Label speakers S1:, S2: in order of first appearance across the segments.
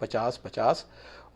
S1: 50, 50,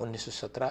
S1: 1917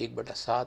S1: 1/7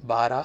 S1: 12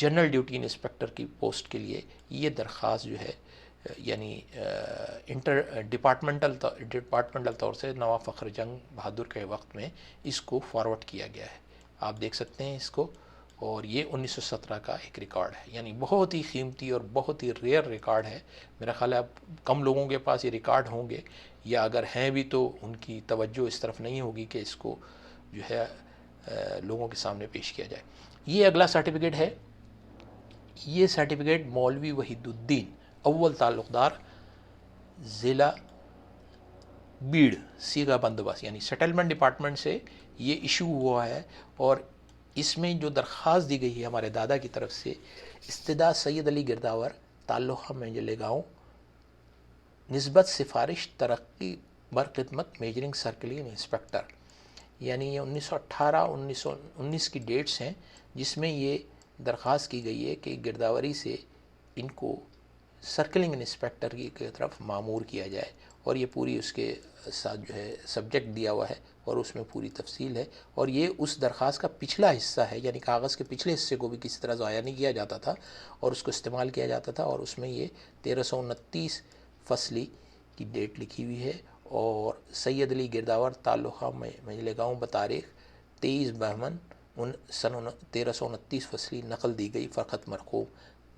S1: general duty inspector کی post کے لیے یہ درخواست جو ہے یعنی انٹر ڈپارٹمنٹل طور سے نواب فخر جنگ بہادر کے وقت میں اس کو فارورڈ کیا گیا ہے. آپ دیکھ سکتے ہیں اس کو, اور یہ 1917 کا ایک ریکارڈ ہے, یعنی بہت ہی قیمتی اور بہت ہی ریئر ریکارڈ ہے. میرا خیال ہے اب کم لوگوں کے پاس یہ ریکارڈ ہوں گے, یا اگر ہیں بھی تو ان کی توجہ اس طرف نہیں ہوگی کہ اس کو جو ہے لوگوں کے سامنے پیش کیا جائے. یہ اگلا سرٹیفکیٹ ہے. یہ سرٹیفکیٹ مولوی وحید الدین اول تعلقدار ضلع بیڑ سیگا بندوبست یعنی سیٹلمنٹ ڈپارٹمنٹ سے یہ ایشو ہوا ہے, اور اس میں جو درخواست دی گئی ہے ہمارے دادا کی طرف سے, استدعا سید علی گرداور تعلقہ منجل گاؤں نسبت سفارش ترقی بر خدمت میجرنگ سرکلنگ انسپکٹر, یعنی یہ 1918-1919 کی ڈیٹس ہیں جس میں یہ درخواست کی گئی ہے کہ گرداوری سے ان کو سرکلنگ انسپکٹر کی طرف مامور کیا جائے, اور یہ پوری اس کے ساتھ جو ہے سبجیکٹ دیا ہوا ہے اور اس میں پوری تفصیل ہے. اور یہ اس درخواست کا پچھلا حصہ ہے, یعنی کاغذ کے پچھلے حصے کو بھی کسی طرح ضائع نہیں کیا جاتا تھا اور اس کو استعمال کیا جاتا تھا, اور اس میں یہ 1329 فصلی کی ڈیٹ لکھی ہوئی ہے, اور سید علی گرداور تعلقہ منجل گاؤں بتاریخ 23 بہمن سن 1329 فصلی نقل دی گئی فرقت مرحوم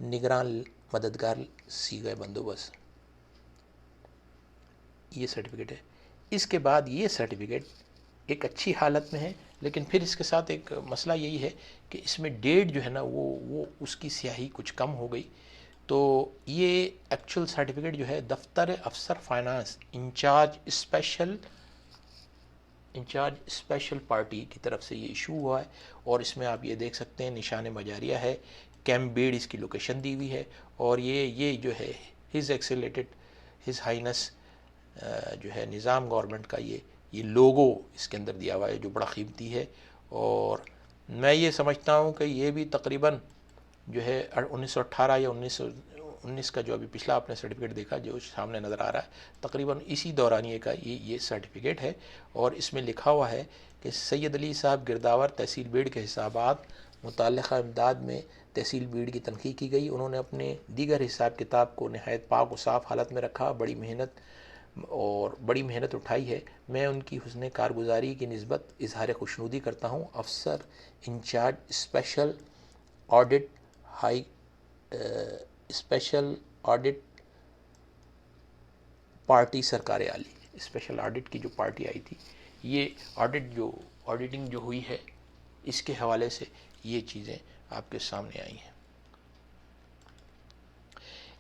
S1: نگران مددگار سیگا بندوبست. یہ سرٹیفکیٹ ہے. اس کے بعد یہ سرٹیفکیٹ ایک اچھی حالت میں ہے, لیکن پھر اس کے ساتھ ایک مسئلہ یہی ہے کہ اس میں ڈیٹ جو ہے نا وہ اس کی سیاہی کچھ کم ہو گئی. تو یہ ایکچوئل سرٹیفکیٹ جو ہے دفتر افسر فائنانس انچارج اسپیشل پارٹی کی طرف سے یہ ایشو ہوا ہے, اور اس میں آپ یہ دیکھ سکتے ہیں نشان مجاریہ ہے, کیمپ بیڑ اس کی لوکیشن دی ہوئی ہے, اور یہ جو ہے ہز ہائنس جو ہے نظام گورنمنٹ کا یہ لوگو اس کے اندر دیا ہوا ہے جو بڑا قیمتی ہے. اور میں یہ سمجھتا ہوں کہ یہ بھی تقریباً جو ہے 1918 یا 1919 کا جو ابھی پچھلا آپ نے سرٹیفکیٹ دیکھا جو سامنے نظر آ رہا ہے, تقریباً اسی دورانیے کا یہ سرٹیفکیٹ ہے. اور اس میں لکھا ہوا ہے کہ سید علی صاحب گرداور تحصیل بیڑ کے حسابات متعلقہ امداد میں تحصیل بیڑ کی تنقیح کی گئی. انہوں نے اپنے دیگر حساب کتاب کو نہایت پاک و صاف حالت میں رکھا, بڑی محنت اٹھائی ہے. میں ان کی حسن کارگزاری کی نسبت اظہار خوشنودی کرتا ہوں. افسر انچارج اسپیشل آڈٹ پارٹی سرکار عالی, اسپیشل آڈٹ کی جو پارٹی آئی تھی, یہ آڈیٹنگ جو ہوئی ہے اس کے حوالے سے یہ چیزیں آپ کے سامنے آئی ہیں.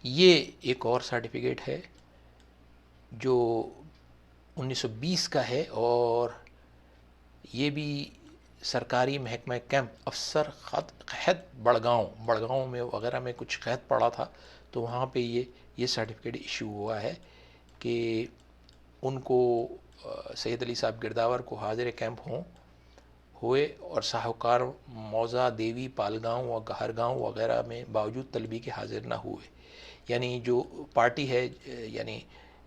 S1: یہ ایک اور سرٹیفکیٹ ہے جو 1920 کا ہے, اور یہ بھی سرکاری محکمہ کیمپ افسر قحط بڑگاؤں میں وغیرہ میں کچھ قحط پڑا تھا, تو وہاں پہ یہ سرٹیفکیٹ ایشو ہوا ہے کہ ان کو سید علی صاحب گرداور کو حاضر کیمپ ہوئے اور ساہوکار موزہ دیوی پالگاؤں و گہرگاؤں وغیرہ میں باوجود طلبی کے حاضر نہ ہوئے. یعنی جو پارٹی ہے, یعنی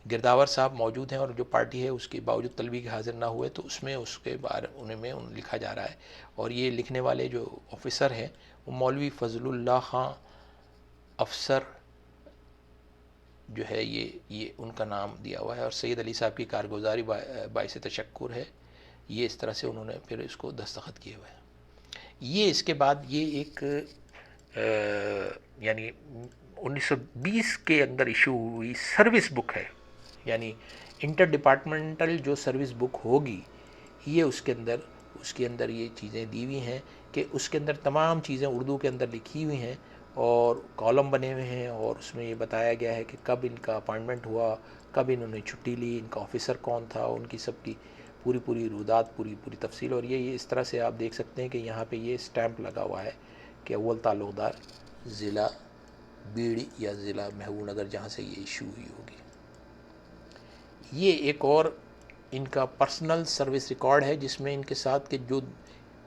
S1: گرداور صاحب موجود ہیں اور جو پارٹی ہے اس کے باوجود طلبی کے حاضر نہ ہوئے, تو اس میں اس کے بارے میں لکھا جا رہا ہے. اور یہ لکھنے والے جو آفیسر ہیں وہ مولوی فضل اللہ خان افسر جو ہے, یہ ان کا نام دیا ہوا ہے, اور سید علی صاحب کی کارگزاری باعث تشکر ہے. یہ اس طرح سے انہوں نے پھر اس کو دستخط کیے ہوئے ہیں. یہ اس کے بعد یہ ایک یعنی 1920 کے اندر ایشو ہوئی سروس بک ہے, یعنی انٹر ڈپارٹمنٹل جو سروس بک ہوگی یہ اس کے اندر یہ چیزیں دی ہوئی ہیں کہ اس کے اندر تمام چیزیں اردو کے اندر لکھی ہوئی ہیں اور کالم بنے ہوئے ہیں, اور اس میں یہ بتایا گیا ہے کہ کب ان کا اپائنٹمنٹ ہوا, کب انہوں نے چھٹی لی, ان کا آفیسر کون تھا, ان کی سب کی پوری رودات پوری تفصیل. اور یہ اس طرح سے آپ دیکھ سکتے ہیں کہ یہاں پہ یہ اسٹیمپ لگا ہوا ہے کہ اول تعلقدار ضلع بیڑ یا ضلع محبوب نگر جہاں سے یہ ایشو ہوئی ہوگی. یہ ایک اور ان کا پرسنل سروس ریکارڈ ہے جس میں ان کے ساتھ کے جو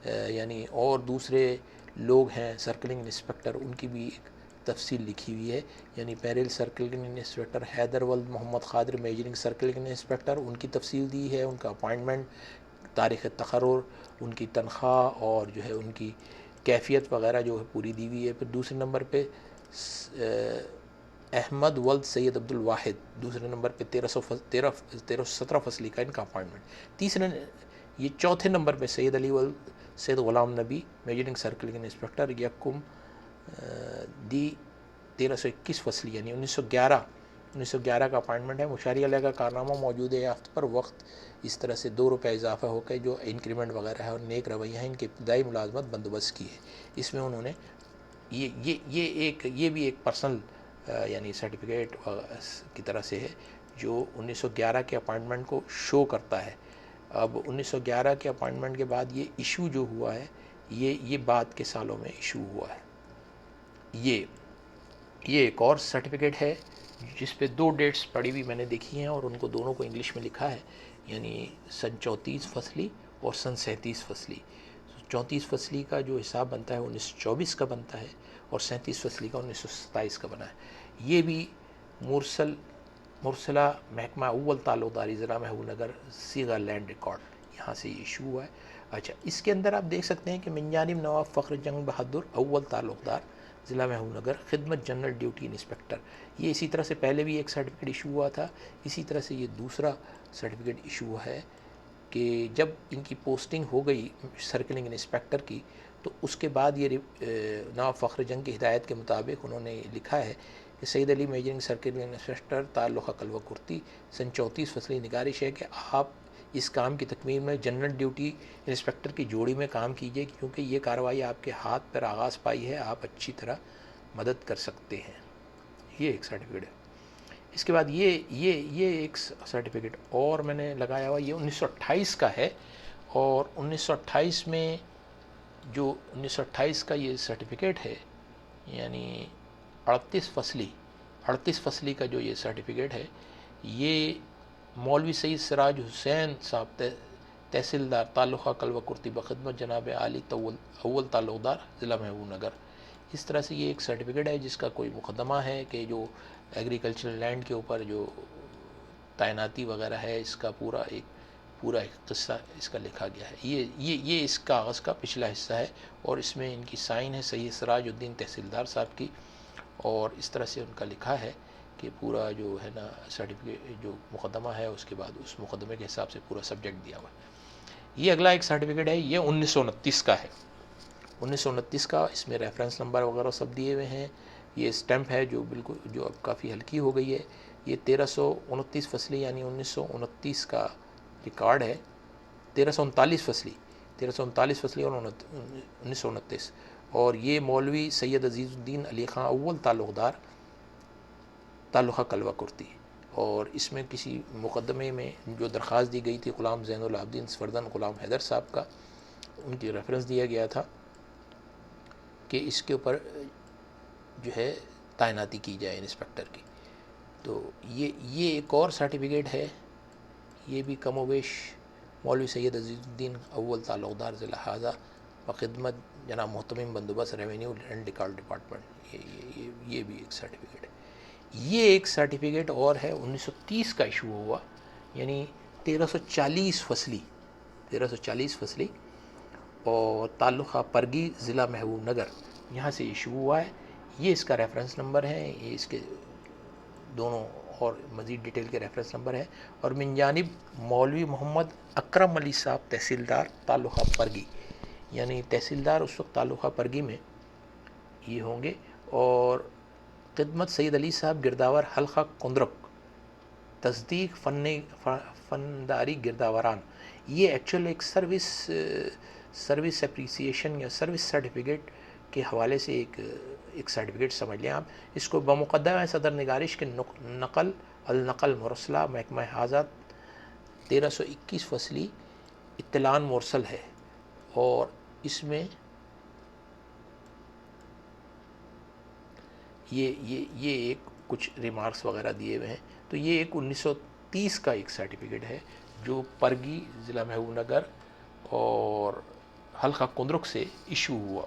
S1: یعنی اور دوسرے لوگ ہیں سرکلنگ انسپکٹر, ان کی بھی ایک تفصیل لکھی ہوئی ہے. یعنی پیرل سرکلنگ انسپکٹر حیدر ولد محمد خادر میجرنگ سرکلنگ انسپکٹر, ان کی تفصیل دی ہے, ان کا اپائنٹمنٹ, تاریخ تقرر, ان کی تنخواہ, اور جو ہے ان کی کیفیت وغیرہ جو ہے پوری دی ہوئی ہے. پھر دوسرے نمبر پہ احمد ولد سید عبد الواحد، دوسرے نمبر پہ 1317 فصلی کا ان کا اپائنٹمنٹ. یہ چوتھے نمبر پہ سید علی ولد سید غلام نبی میجرنگ سرکلنگ انسپکٹر، یکم دی 1321 فصلی یعنی 1911 کا اپائنٹمنٹ ہے. مشاری علیہ کا کارنامہ موجود یافت پر وقت اس طرح سے 2 روپے اضافہ ہو کے جو انکریمنٹ وغیرہ ہے اور نیک رویہ ہیں ان کے ابتدائی ملازمت بندوبست کی ہے. اس میں انہوں نے یہ بھی ایک پرسنل یعنی سرٹیفکیٹ کی طرح سے ہے جو 1911 کے اپائنٹمنٹ کو شو کرتا ہے. اب 1911 کے اپائنٹمنٹ کے بعد یہ ایشو جو ہوا ہے یہ بعد کے سالوں میں ایشو ہوا ہے. یہ ایک اور سرٹیفکیٹ ہے جس پہ 2 ڈیٹس پڑی ہوئی میں نے دیکھی ہیں اور ان کو دونوں کو انگلش میں لکھا ہے، یعنی سن 34 فصلی اور سن 37 فصلی. 34 فصلی کا جو حساب بنتا ہے 1924 کا بنتا ہے اور 37 فصلی کا 1927 کا بنا ہے. یہ بھی مرسلہ محکمہ اول تعلقداری ضلع محبوب نگر سیغا لینڈ ریکارڈ، یہاں سے یہ ایشو ہوا ہے. اچھا، اس کے اندر آپ دیکھ سکتے ہیں کہ من جانب نواب فخر جنگ بہادر اول تعلقدار ضلع محبوب نگر خدمت جنرل ڈیوٹی انسپکٹر. یہ اسی طرح سے پہلے بھی ایک سرٹیفکیٹ ایشو ہوا تھا، اسی طرح سے یہ دوسرا سرٹیفکیٹ ایشو ہوا ہے کہ جب ان کی پوسٹنگ ہو گئی سرکلنگ انسپکٹر کی تو اس کے بعد یہ نواب فخر جنگ کی ہدایت کے مطابق انہوں نے لکھا ہے کہ سید علی میجرنگ سرکلنگ انسپکٹر تعلقہ کلوہ کرتی سن 34 فصلی. نگارش ہے کہ آپ اس کام کی تکمیل میں جنرل ڈیوٹی انسپکٹر کی جوڑی میں کام کیجیے کیونکہ یہ کارروائی آپ کے ہاتھ پر آغاز پائی ہے، آپ اچھی طرح مدد کر سکتے ہیں. یہ ایک سرٹیفکیٹ ہے. اس کے بعد یہ ایک سرٹیفکیٹ اور میں نے لگایا ہوا، یہ 1928 کا ہے اور 1928 میں جو 1928 کا یہ سرٹیفکیٹ ہے یعنی 38 فصلی کا جو یہ سرٹیفکیٹ ہے یہ مولوی سید سراج حسین صاحب تحصیلدار تعلقہ کلوہ کرتی بخدمت جناب عالی اول تعلقدار ضلع محبوب نگر. اس طرح سے یہ ایک سرٹیفکیٹ ہے جس کا کوئی مقدمہ ہے کہ جو ایگریکلچرل لینڈ کے اوپر جو تعیناتی وغیرہ ہے اس کا پورا ایک قصہ اس کا لکھا گیا ہے. یہ اس کاغذ کا پچھلا حصہ ہے اور اس میں ان کی سائن ہے سید سراج الدین تحصیلدار صاحب کی اور اس طرح سے ان کا لکھا ہے کہ پورا جو ہے نا سرٹیفکیٹ جو مقدمہ ہے اس کے بعد اس مقدمے کے حساب سے پورا سبجیکٹ دیا ہوا ہے. یہ اگلا ایک سرٹیفکیٹ ہے، یہ 1929 کا ہے. 1929 کا، اس میں ریفرنس نمبر وغیرہ سب دیے ہوئے ہیں. یہ اسٹیمپ ہے جو بالکل جو اب کافی ہلکی ہو گئی ہے. یہ 1329 فصلی یعنی 1929 کا ریکارڈ ہے. 1339 فصلی اور 1929 اور یہ مولوی سید عزیز الدین علی خان اول تعلقدار تعلقہ کلوہ کرتی. اور اس میں کسی مقدمے میں جو درخواست دی گئی تھی غلام زین العابدین سفردن غلام حیدر صاحب کا، ان کی ریفرنس دیا گیا تھا کہ اس کے اوپر جو ہے تعیناتی کی جائے انسپکٹر کی. تو یہ ایک اور سرٹیفکیٹ ہے، یہ بھی کم و بیش مولوی سید عزیز الدین اول تعلقدار ضلع حاضہ بخدمت جناب محتمم بندوبست ریونیو لینڈ ریکارڈ ڈپارٹمنٹ. یہ بھی ایک سرٹیفکیٹ ہے. یہ ایک سرٹیفکیٹ اور ہے 1930 کا ایشو ہوا یعنی 1340 فصلی اور تعلقہ پرگی ضلع محبوب نگر، یہاں سے ایشو ہوا ہے. یہ اس کا ریفرنس نمبر ہے، یہ اس کے دونوں اور مزید ڈیٹیل کے ریفرنس نمبر ہے. اور من جانب مولوی محمد اکرم علی صاحب تحصیلدار تعلقہ پرگی، یعنی تحصیلدار اس وقت تعلقہ پرگی میں یہ ہوں گے. اور خدمت سید علی صاحب گرداور حلقہ کندرک تصدیق فنداری گرداوران. یہ ایکچوئل ایک سروس اپریسیشن یا سروس سرٹیفکیٹ کے حوالے سے ایک سرٹیفکیٹ سمجھ لیں آپ اس کو. بمقدمہ صدر نگارش کے النقل مرسلہ محکمہ حاضہ 1321 فصلی اطلاعاً مرسل ہے اور اس میں یہ ایک کچھ ریمارکس وغیرہ دیے ہوئے ہیں. تو یہ ایک 1930 کا ایک سرٹیفکیٹ ہے جو پرگی ضلع محبوب نگر اور حلقہ کندرک سے ایشو ہوا.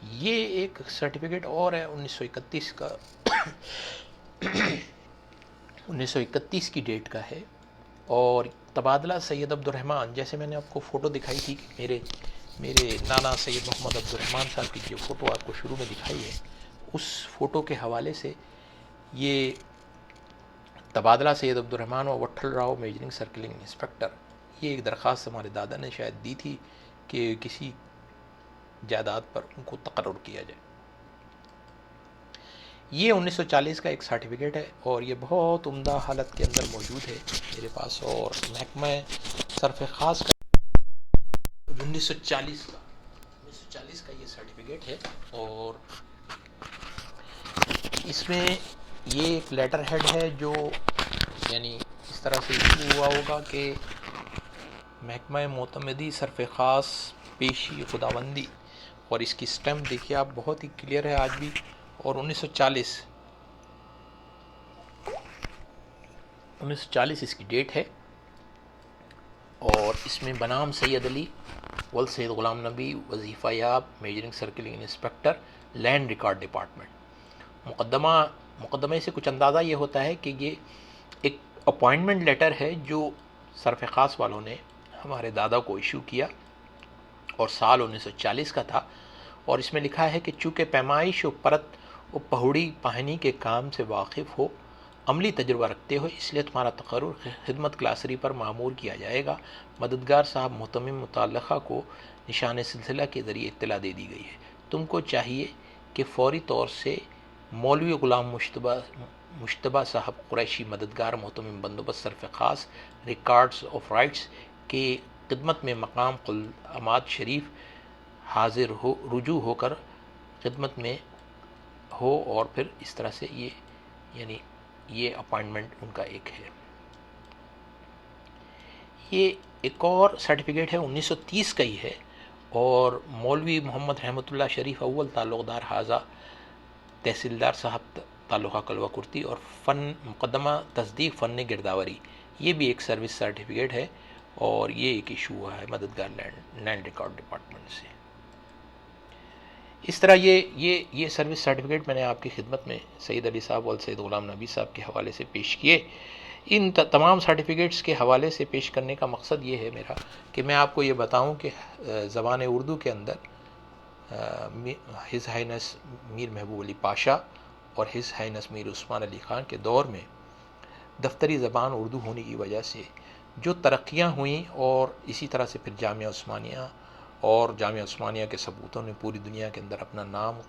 S1: یہ ایک سرٹیفکیٹ اور ہے 1931 کا 1931 کی ڈیٹ کا ہے، اور تبادلہ سید عبد الرحمن، جیسے میں نے آپ کو فوٹو دکھائی تھی کہ میرے نانا سید محمد عبد الرحمن صاحب کی جو فوٹو آپ کو شروع میں دکھائی ہے، اس فوٹو کے حوالے سے یہ تبادلہ سید عبد الرحمن و وٹھل راؤ میجرنگ سرکلنگ انسپکٹر، یہ ایک درخواست ہمارے دادا نے شاید دی تھی کہ کسی جائیداد پر ان کو تقرر کیا جائے۔ یہ 1940 کا ایک سرٹیفکیٹ ہے، اور یہ بہت عمدہ حالت کے اندر موجود ہے میرے پاس، اور محکمہ صرف خاص کا 1940 کا یہ سرٹیفکیٹ ہے، اور اس میں یہ ایک لیٹر ہیڈ ہے جو یعنی اس طرح سے ایشو ہوا ہوگا کہ محکمہ معتمدی صرف خاص پیشی خداوندی، اور اس کی سٹیمپ دیکھیے آپ، بہت ہی کلیئر ہے آج بھی، اور 1940 اس کی ڈیٹ ہے، اور اس میں بنام سید علی ول سید غلام نبی، وظیفہ یاب میجرنگ سرکلنگ انسپکٹر لینڈ ریکارڈ ڈپارٹمنٹ۔ مقدمے سے کچھ اندازہ یہ ہوتا ہے کہ یہ ایک اپوائنٹمنٹ لیٹر ہے جو صرف خاص والوں نے ہمارے دادا کو ایشو کیا، اور سال 1940 کا تھا، اور اس میں لکھا ہے کہ چونکہ پیمائش و پرت و پہوڑی پہنی کے کام سے واقف ہو، عملی تجربہ رکھتے ہو، اس لیے تمہارا تقرر خدمت کلاسری پر معمور کیا جائے گا۔ مددگار صاحب محتمم متعلقہ کو نشان سلسلہ کے ذریعے اطلاع دے دی گئی ہے۔ تم کو چاہیے کہ فوری طور سے مولوی غلام مشتبہ صاحب قریشی، مددگار محتمم بندوبست صرف خاص ریکارڈز آف رائٹس کے خدمت میں مقام قلعماد شریف حاضر ہو، رجوع ہو کر خدمت میں ہو، اور پھر اس طرح سے یہ اپوائنٹمنٹ ان کا ایک ہے۔ یہ ایک اور سرٹیفکیٹ ہے 1930 کا ہی ہے، اور مولوی محمد رحمۃ اللہ شریف اول تعلقدار حاضہ تحصیلدار صاحب تعلقہ کلوہ کرتی، اور مقدمہ تصدیق فن گرداوری، یہ بھی ایک سروس سرٹیفکیٹ ہے، اور یہ ایک ایشو ہوا ہے مددگار لینڈ ریکارڈ ڈپارٹمنٹ سے۔ اس طرح یہ سروس سرٹیفکیٹ میں نے آپ کی خدمت میں سید علی صاحب اور سید غلام نبی صاحب کے حوالے سے پیش کیے۔ ان تمام سرٹیفکیٹس کے حوالے سے پیش کرنے کا مقصد یہ ہے میرا کہ میں آپ کو یہ بتاؤں کہ زبان اردو کے اندر ہز ہائنس میر محبوب علی پاشا اور ہز ہائنس میر عثمان علی خان کے دور میں دفتری زبان اردو ہونے کی وجہ سے جو ترقیاں ہوئیں، اور اسی طرح سے پھر جامعہ عثمانیہ کے ثبوتوں نے پوری دنیا کے اندر اپنا نام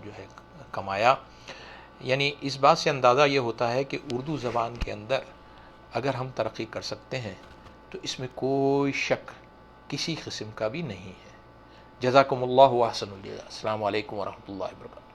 S1: جو ہے کمایا، یعنی اس بات سے اندازہ یہ ہوتا ہے کہ اردو زبان کے اندر اگر ہم ترقی کر سکتے ہیں تو اس میں کوئی شک کسی قسم کا بھی نہیں ہے۔ جزاکم اللہ و احسن الجزا۔ السلام علیکم ورحمۃ اللہ وبرکاتہ۔